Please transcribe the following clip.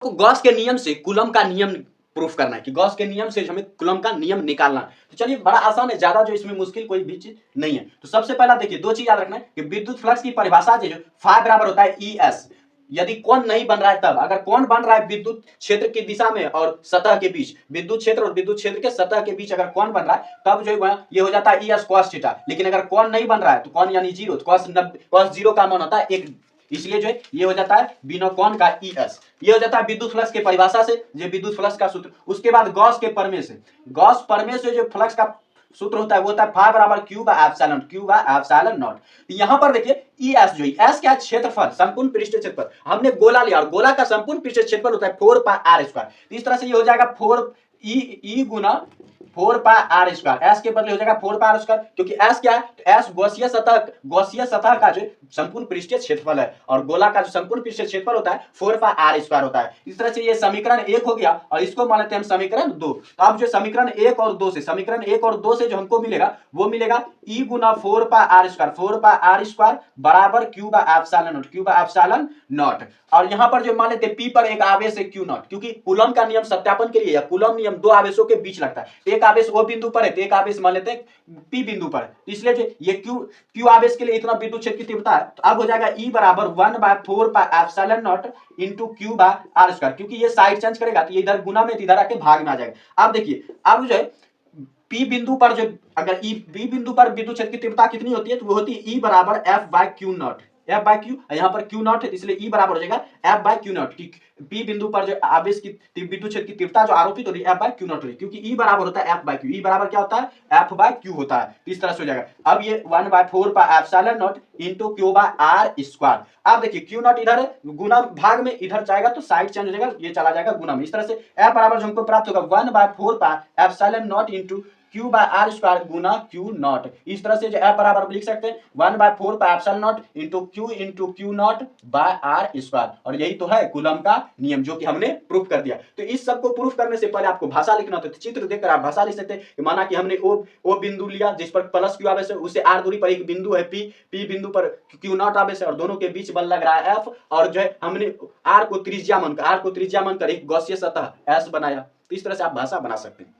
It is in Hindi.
तो गॉस के नियम से कूलम का नियम प्रूफ करना है कि गॉस के नियम से हमें कूलम का नियम निकालना है। तो चलिए बड़ा आसान है, ज्यादा जो इसमें मुश्किल कोई भी चीज नहीं है। तो सबसे पहला देखिए, दो चीज याद रखना है कि विद्युत फ्लक्स की परिभाषा जो फाइ बराबर होता है ई एस। यदि कोण नहीं बन रहा है तब, अगर कोण बन रहा है विद्युत क्षेत्र की दिशा में और सतह के बीच, विद्युत क्षेत्र और विद्युत क्षेत्र के सतह के बीच अगर कोण बन रहा है तब जो है ये हो जाता है ई एस कॉस थीटा। लेकिन अगर कोण नहीं बन रहा है तो कोण यानी जीरो, तो कॉस जीरो का मान होता है 1, इसलिए जो है ये हो जाता है बिना कोण का ई एस। ये हो जाता है विद्युत फ्लक्स के परिभाषा से, ये विद्युत फ्लक्स का सूत्र। उसके बाद गॉस के प्रमेय से, गॉस प्रमेय से जो फ्लक्स का सूत्र होता है वो होता है फाइ बराबर क्यू बाय एप्सिलॉन नॉट। यहां पर देखिए ई एस जो एस क्या है, क्षेत्रफल, संपूर्ण पृष्ठीय क्षेत्रफल। हमने गोला लिया और गोला का संपूर्ण पृष्ठीय क्षेत्रफल होता है 4 पाई आर स्क्वायर। इस तरह से ये हो जाएगा 4 ई गुना 4 पाई आर स्क्वायर। एस के बदले हो जाएगा 4 पाई आर स्क्वायर, क्योंकि एस क्या है, एस गॉसीय सतह का जो संपूर्ण पृष्ठीय क्षेत्रफल है और गोला का जो संपूर्ण पृष्ठीय क्षेत्रफल होता है 4 पाई आर स्क्वायर होता है। इस तरह से ये समीकरण 1 हो गया और इसको मान लेते हैं हम समीकरण 2। तो अब जो समीकरण 1 और 2 से, समीकरण 1 और 2 से जो हमको मिलेगा वो मिलेगा ई गुना 4 पाई आर स्क्वायर बराबर क्यू बाय एप्सिलॉन नॉट। और यहां पर जो मान लेते हैं पी पर एक आवेश है क्यू नॉट, क्योंकि कूलम का नियम सत्यापन के लिए या कूलम नियम दो आवेशों के बीच लगता है। एक आवेश ओ बिंदु पर है तो एक आवेश मान लेते हैं पी बिंदु पर है, इसलिए ये क्यू आवेश के लिए इतना विद्युत क्षेत्र की तीव्रता है। तो अब हो जाएगा ई बराबर 1/4 pi epsilon nought into q by r square, क्योंकि ये साइड चेंज करेगा तो ये इधर गुना में इधर आके भाग में आ जाएगा। अब देखिए, अब जो है पी बिंदु पर जो, अगर ई बी बिंदु पर विद्युत क्षेत्र की तीव्रता कितनी होती है तो वो होती है ई बराबर F by q nought. F by q, यहाँ पर क्यू नॉट है इसलिए ई बराबर हो जाएगा F by q nought. P बिंदु पर जो आवेश की विद्युत क्षेत्र की तीव्रता जो आरोपित हो रही है एफ बाय क्यू नॉट हो रही है, क्योंकि ई बराबर होता है एफ बाय क्यू। ई बराबर क्या होता है, एफ बाय क्यू होता है। इस तरह से हो जाएगा अब ये 1/4 pi epsilon nought into q by r square. अब देखिए क्यू नॉट इधर है, गुना भाग में इधर जाएगा तो साइड चेंज हो जाएगा, ये चला जाएगा गुना में। इस तरह से एफ बराबर जो हमको प्राप्त होगा 1/4 pi epsilon nought into q by r square गुना क्यू नॉट। इस तरह से जो एफ बराबर लिख सकते हैं 1/4 pi epsilon nought into q nought by r square. और यही तो है कूलम का नियम जो कि हमने प्रूफ कर दिया। तो इस सब को प्रूफ करने से पहले आपको भाषा लिखना होता है, चित्र देखकर आप भाषा लिख सकते हैं। माना कि हमने ओ बिंदु लिया जिस पर प्लस क्यू आवेश है, उससे आर दूरी पर एक बिंदु है पी बिंदु पर क्यू नॉट आवेश है और दोनों के बीच बल लग रहा है एफ, और जो है हमने आर को त्रिज्या मानकर एक गॉसीय सतह एस बनाया। तो इस तरह से आप भाषा बना सकते हैं।